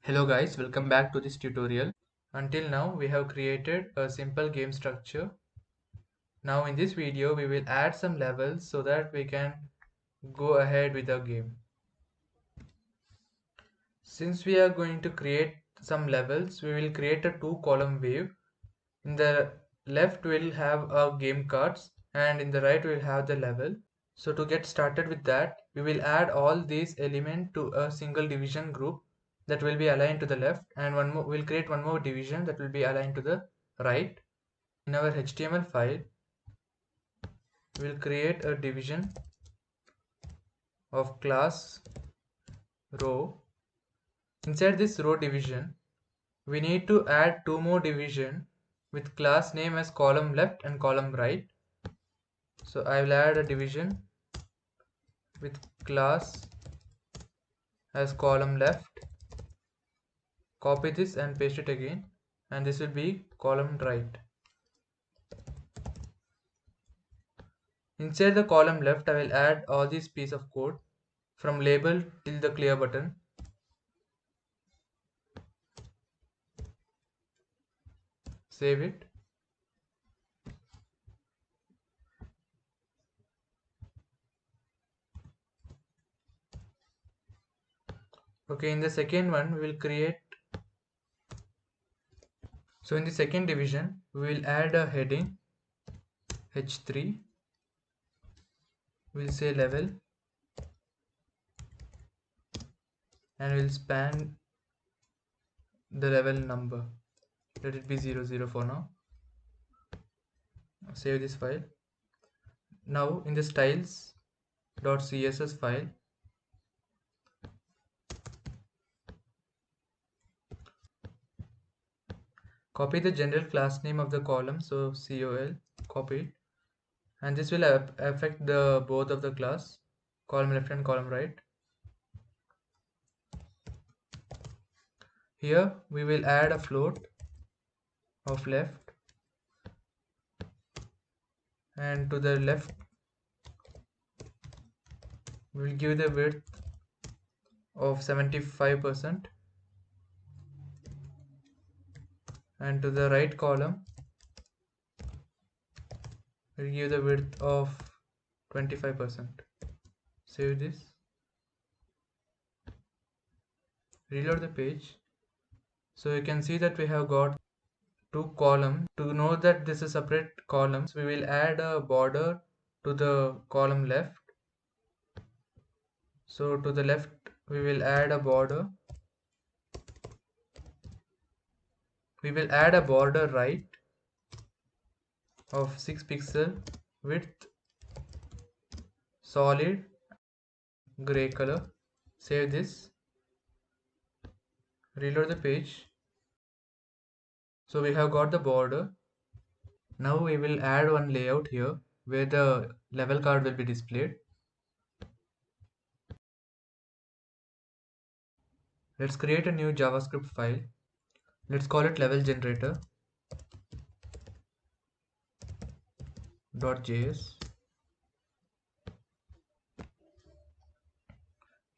Hello guys, welcome back to this tutorial. Until now we have created a simple game structure. Now in this video we will add some levels so that we can go ahead with our game. Since we are going to create some levels, we will create a two-column wave. In the left we will have our game cards and in the right we will have the level. So to get started with that, we will add all these elements to a single division group that will be aligned to the left, and we'll create one more division that will be aligned to the right. In our HTML file, we'll create a division of class row. Inside this row division, we need to add two more division with class name as column left and column right. So I will add a division with class as column left, copy this and paste it again, and this will be column right. Inside the column left, I will add all these piece of code from label till the clear button. Save it. Okay, in the second one, we will create. So in the second division, we will add a heading H3. We'll say level and we'll span the level number. Let it be 00 for now. Save this file. Now in the styles.css file, copy the general class name of the column, so col, copy it, and this will affect the both of the class, column left and column right. Here we will add a float of left, and to the left we will give the width of 75%, and to the right column we will give the width of 25%. Save this, reload the page. So you can see that we have got two columns. To know that this is separate columns, we will add a border to the column left. So to the left we will add a border. We will add a border right of 6 pixel width, solid gray color. Save this, reload the page. So we have got the border. Now we will add one layout here where the level card will be displayed. Let's create a new JavaScript file. Let's call it level generator.js.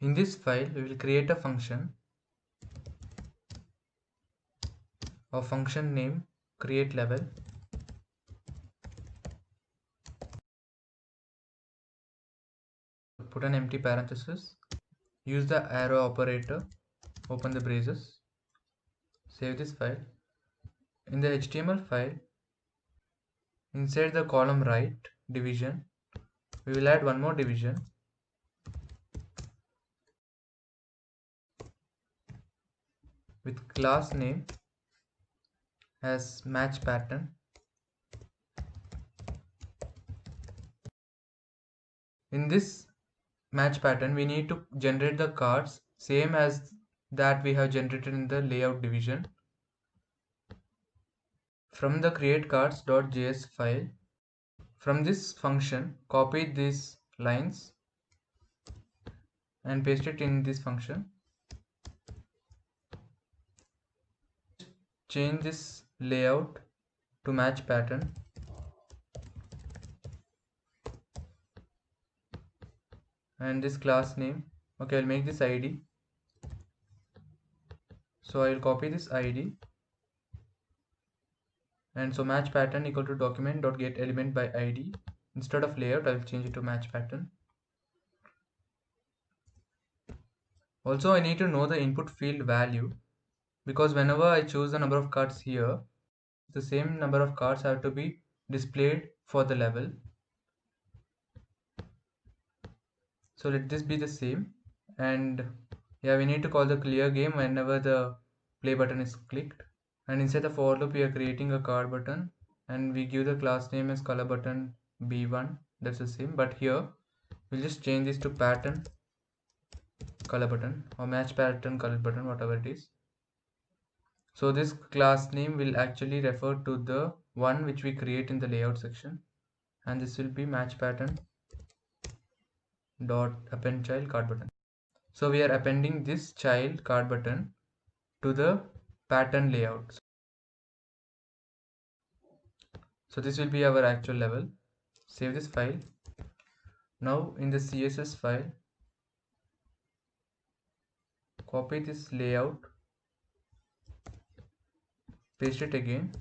In this file, we will create a function of function name create level. Put an empty parenthesis. Use the arrow operator. Open the braces. Save this file. In the HTML file, inside the column right division, we will add one more division with class name as match pattern. In this match pattern, we need to generate the cards same as that we have generated in the layout division. From the createcards.js file, from this function, copy these lines and paste it in this function. Change this layout to match pattern. And this class name, okay, I'll make this ID. So I will copy this ID, and so match pattern equal to document dot get element by ID. Instead of layout, I will change it to match pattern. Also, I need to know the input field value, because whenever I choose the number of cards here, the same number of cards have to be displayed for the level. So let this be the same, and yeah, we need to call the clear game whenever the play button is clicked. And inside the for loop, we are creating a card button, and we give the class name as color button b1. That's the same, but here we'll just change this to pattern color button or match pattern color button, whatever it is. So this class name will actually refer to the one which we create in the layout section, and this will be match pattern dot append child card button. So we are appending this child card button to the pattern layout. So this will be our actual level. Save this file. Now in the CSS file, copy this layout, paste it again,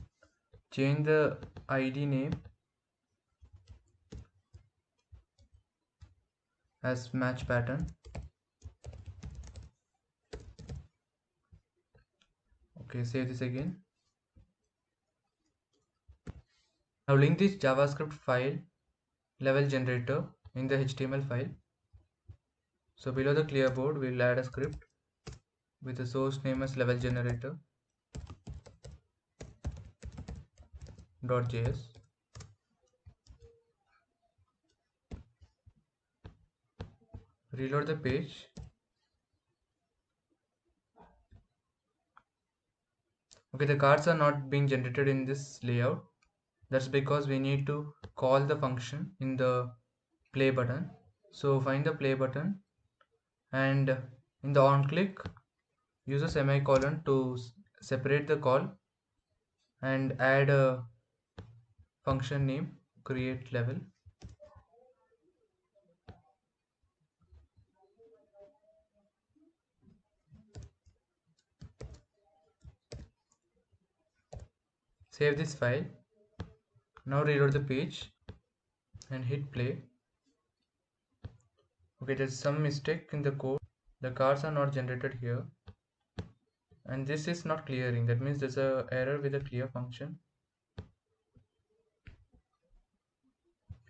change the ID name as match pattern. Okay, save this again. Now link this JavaScript file level generator in the HTML file. So below the clipboard, we'll add a script with the source name as level generator .js. Reload the page. Okay, the cards are not being generated in this layout. That's because we need to call the function in the play button. So find the play button, and in the on click, use a semicolon to separate the call and add a function name create level. Save this file. Now reload the page and hit play. Okay, there's some mistake in the code. The cards are not generated here, and this is not clearing. That means there's a error with the clear function.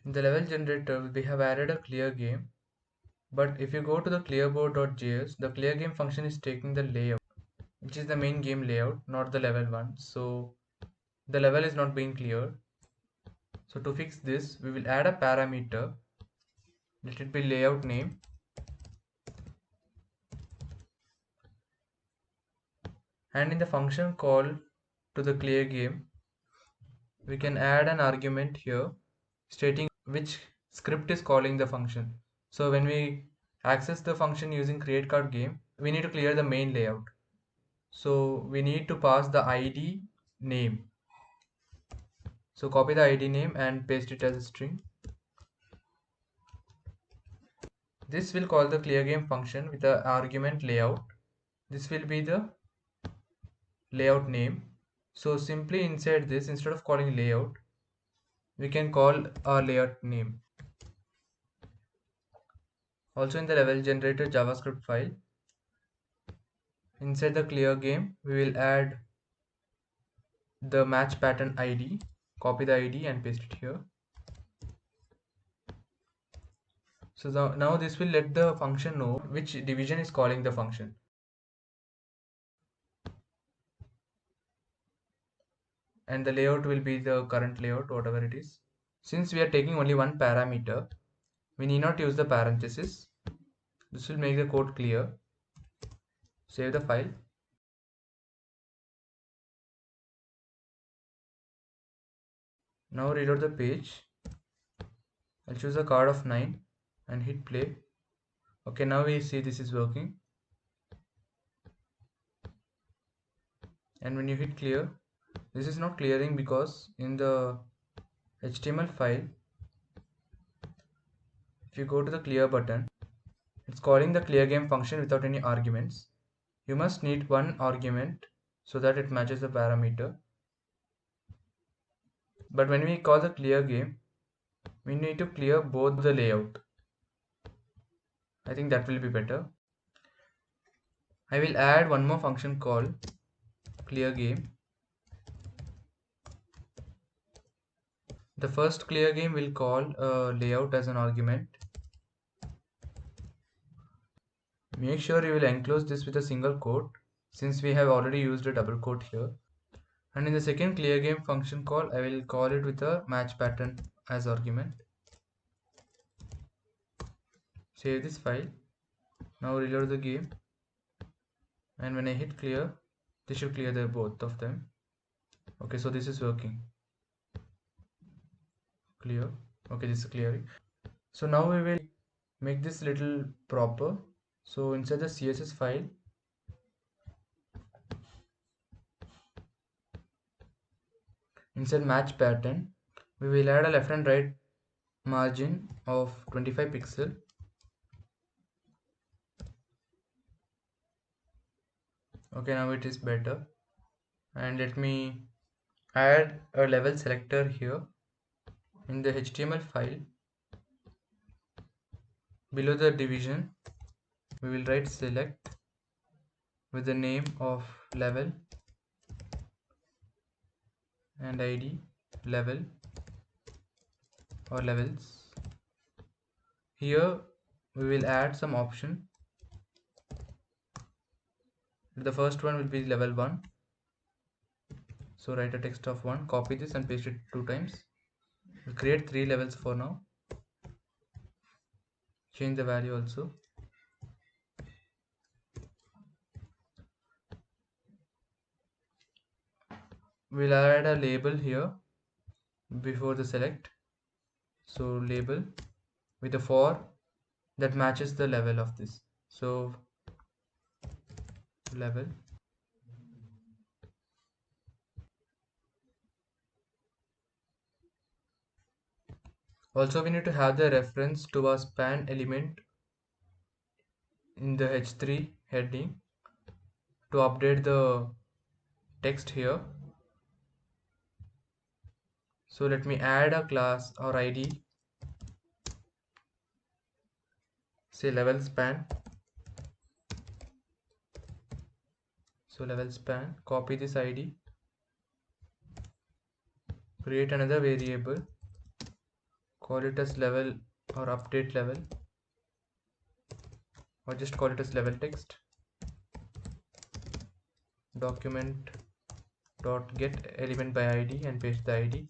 In the level generator, we have added a clear game, but if you go to the clearboard.js, the clear game function is taking the layout, which is the main game layout, not the level one. So the level is not being cleared. So to fix this, we will add a parameter. Let it be layout name, and in the function call to the clear game, we can add an argument here stating which script is calling the function. So when we access the function using create card game, we need to clear the main layout. So we need to pass the ID name. So copy the ID name and paste it as a string. This will call the clear game function with the argument layout. This will be the layout name. So simply inside this, instead of calling layout, we can call our layout name. Also in the level generator JavaScript file, inside the clear game, we will add the match pattern ID. Copy the ID and paste it here. So now this will let the function know which division is calling the function. And the layout will be the current layout, whatever it is. Since we are taking only one parameter, we need not use the parenthesis. This will make the code clear. Save the file. Now reload the page. I'll choose a card of 9 and hit play. Okay, now we see this is working. And when you hit clear, this is not clearing because in the HTML file, if you go to the clear button, it's calling the clear game function without any arguments. You must need one argument so that it matches the parameter. But when we call the clear game, we need to clear both the layout. I think that will be better. I will add one more function called clear game. The first clear game will call layout as an argument. Make sure you will enclose this with a single quote since we have already used a double quote here. And in the second clear game function call, I will call it with a match pattern as argument. Save this file. Now reload the game. And when I hit clear, this should clear the both of them. Okay, so this is working. Clear. Okay, this is clearing. So now we will make this little proper. So inside the CSS file, inside match pattern, we will add a left and right margin of 25 pixel. Okay, now it is better. And let me add a level selector here in the HTML file. Below the division, we will write select with the name of level and ID level or levels. Here we will add some option. The first one will be level 1. So write a text of 1, copy this and paste it 2 times. We'll create 3 levels for now. Change the value also. We'll add a label here before the select. So label with a for that matches the level of this. So level. Also we need to have the reference to our span element in the h3 heading to update the text here. So let me add a class or ID, say level span. So level span, copy this ID, create another variable, call it as level or update level, or just call it as level text. Document dot get element by ID and paste the ID.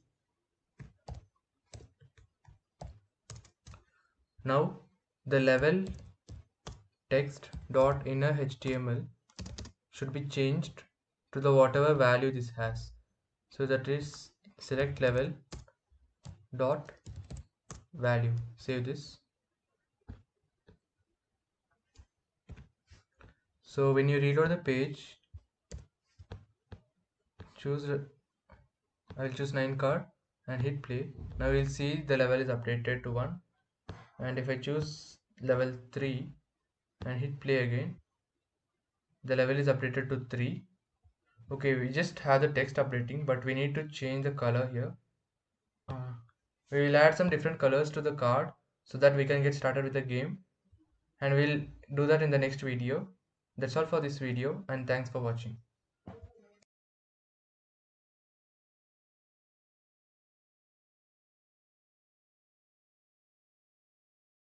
Now the level text dot inner HTML should be changed to the whatever value this has. So that is select level dot value. Save this. So when you reload the page, I'll choose 9 card and hit play. Now you'll see the level is updated to 1. And if I choose level 3 and hit play again, the level is updated to 3. Okay, we just have the text updating, but we need to change the color here. We will add some different colors to the card so that we can get started with the game, and we'll do that in the next video. That's all for this video, and thanks for watching.